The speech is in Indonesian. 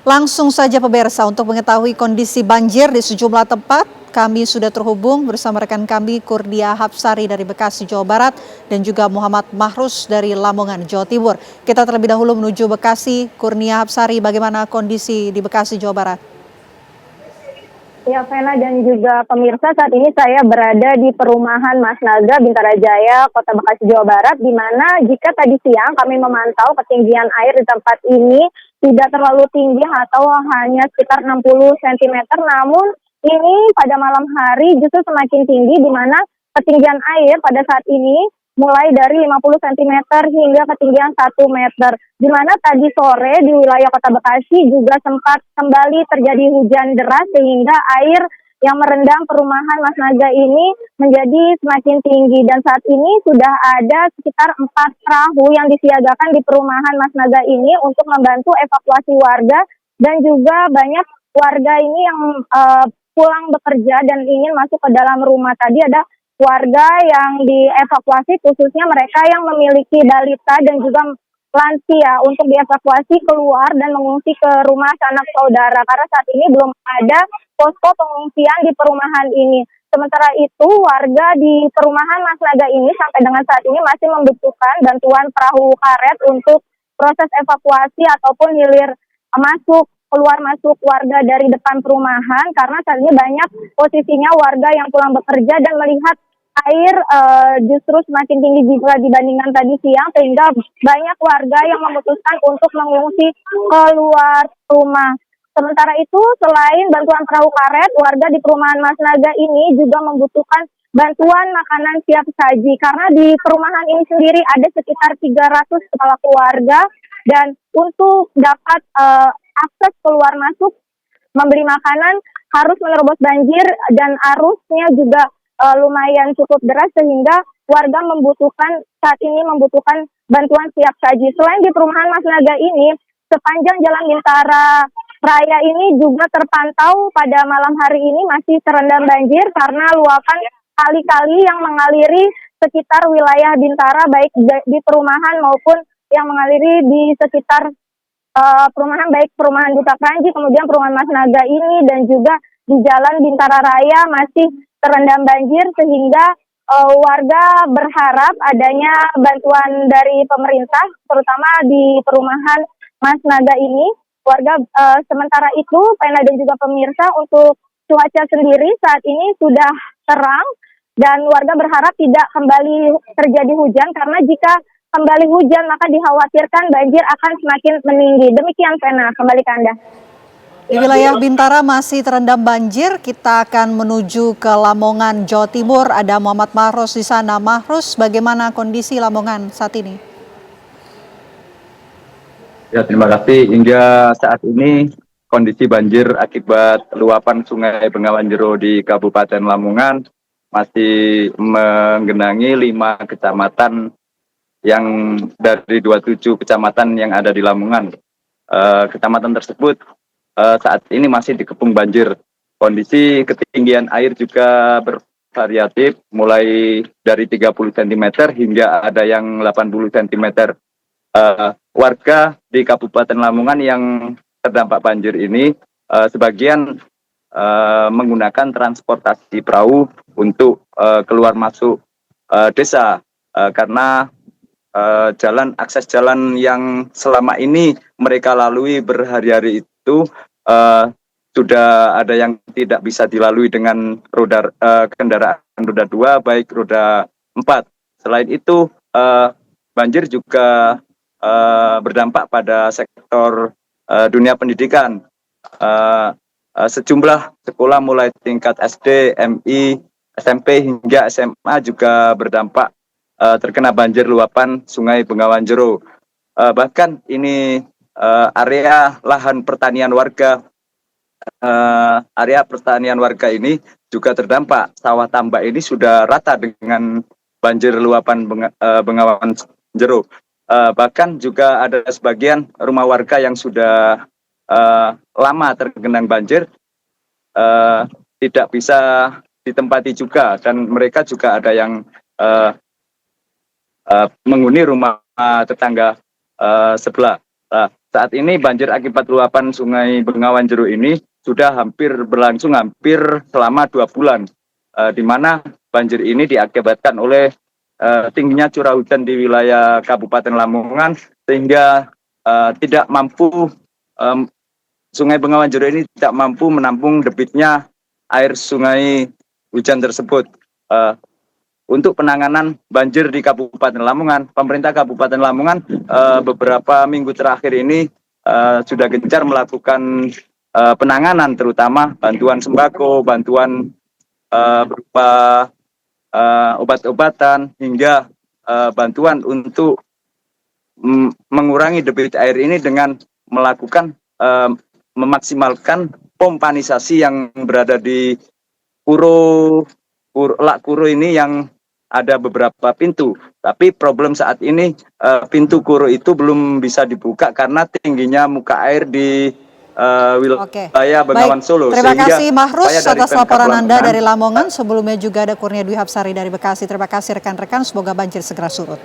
Langsung saja pemirsa, untuk mengetahui kondisi banjir di sejumlah tempat, kami sudah terhubung bersama rekan kami Kurnia Hapsari dari Bekasi, Jawa Barat, dan juga Muhammad Mahrus dari Lamongan, Jawa Timur. Kita terlebih dahulu menuju Bekasi. Kurnia Hapsari, bagaimana kondisi di Bekasi, Jawa Barat? Ya, Vena dan juga pemirsa, saat ini saya berada di perumahan Mas Naga, Bintara Jaya, Kota Bekasi, Jawa Barat, di mana jika tadi siang kami memantau ketinggian air di tempat ini tidak terlalu tinggi atau hanya sekitar 60 cm, namun ini pada malam hari justru semakin tinggi, di mana ketinggian air pada saat ini mulai dari 50 cm hingga ketinggian 1 meter. Di mana tadi sore di wilayah Kota Bekasi juga sempat kembali terjadi hujan deras sehingga air yang merendam perumahan Mas Naga ini menjadi semakin tinggi, dan saat ini sudah ada sekitar 4 perahu yang disiagakan di perumahan Mas Naga ini untuk membantu evakuasi warga, dan juga banyak warga ini yang pulang bekerja dan ingin masuk ke dalam rumah. Tadi ada warga yang dievakuasi, khususnya mereka yang memiliki balita dan juga lansia, untuk dievakuasi keluar dan mengungsi ke rumah sanak saudara, karena saat ini belum ada posko pengungsian di perumahan ini. Sementara itu, warga di perumahan Mas Naga ini sampai dengan saat ini masih membutuhkan bantuan perahu karet untuk proses evakuasi ataupun hilir keluar masuk warga dari depan perumahan, karena saat ini banyak posisinya warga yang pulang bekerja dan melihat air justru semakin tinggi jika dibandingkan tadi siang, sehingga banyak warga yang memutuskan untuk mengungsi keluar rumah. Sementara itu, selain bantuan perahu karet, warga di perumahan Mas Naga ini juga membutuhkan bantuan makanan siap saji, karena di perumahan ini sendiri ada sekitar 300 kepala keluarga, dan untuk dapat akses keluar masuk membeli makanan harus menerobos banjir, dan arusnya juga lumayan cukup deras, sehingga warga saat ini membutuhkan bantuan siap saji. Selain di perumahan Mas Naga ini, sepanjang Jalan Bintara Raya ini juga terpantau pada malam hari ini masih terendam banjir karena luapan kali-kali yang mengaliri sekitar wilayah Bintara, baik di perumahan maupun yang mengaliri di sekitar perumahan, baik perumahan Duta Kranji, kemudian perumahan Mas Naga ini, dan juga di Jalan Bintara Raya masih terendam banjir, sehingga warga berharap adanya bantuan dari pemerintah, terutama di perumahan Mas Naga ini. Warga sementara itu, Pena dan juga pemirsa, untuk cuaca sendiri saat ini sudah terang, dan warga berharap tidak kembali terjadi hujan, karena jika kembali hujan maka dikhawatirkan banjir akan semakin meninggi. Demikian, Pena, kembali ke Anda. Di wilayah Bintara masih terendam banjir. Kita akan menuju ke Lamongan, Jawa Timur. Ada Muhammad Mahrus di sana. Mahrus, bagaimana kondisi Lamongan saat ini? Ya, terima kasih. Hingga saat ini kondisi banjir akibat luapan Sungai Bengawan Jero di Kabupaten Lamongan masih menggenangi 5 kecamatan yang dari 27 kecamatan yang ada di Lamongan. Kecamatan tersebut saat ini masih dikepung banjir. Kondisi ketinggian air juga bervariatif, mulai dari 30 cm hingga ada yang 80 cm. Warga di Kabupaten Lamongan yang terdampak banjir ini sebagian menggunakan transportasi perahu untuk keluar masuk desa, karena akses jalan yang selama ini mereka lalui berhari-hari itu sudah ada yang tidak bisa dilalui dengan kendaraan roda 2, baik roda 4. Selain itu, banjir juga berdampak pada sektor dunia pendidikan. Sejumlah sekolah mulai tingkat SD, MI, SMP hingga SMA juga berdampak terkena banjir luapan Sungai Bengawan Jero. Bahkan ini area lahan pertanian warga, ini juga terdampak. Sawah tambak ini sudah rata dengan banjir luapan Bengawan Jero. Bahkan juga ada sebagian rumah warga yang sudah lama tergenang banjir, tidak bisa ditempati juga, dan mereka juga ada yang menghuni rumah tetangga sebelah. saat ini banjir akibat luapan Sungai Bengawan Jero ini sudah berlangsung hampir selama 2 bulan, di mana banjir ini diakibatkan oleh tingginya curah hujan di wilayah Kabupaten Lamongan, sehingga tidak mampu Sungai Bengawan Jero ini tidak mampu menampung debitnya air sungai hujan tersebut. Untuk penanganan banjir di Kabupaten Lamongan, pemerintah Kabupaten Lamongan beberapa minggu terakhir ini sudah gencar melakukan penanganan, terutama bantuan sembako, bantuan berupa obat-obatan, hingga bantuan untuk mengurangi debit air ini dengan melakukan memaksimalkan pompanisasi yang berada di Lak Kuro ini, yang ada beberapa pintu. Tapi problem saat ini pintu Kuro itu belum bisa dibuka karena tingginya muka air di wilayah Bengawan Solo. Terima kasih Mahrus atas laporan Anda dari Lamongan. Lamongan. Sebelumnya juga ada Kurnia Dwi Hapsari dari Bekasi. Terima kasih rekan-rekan, semoga banjir segera surut.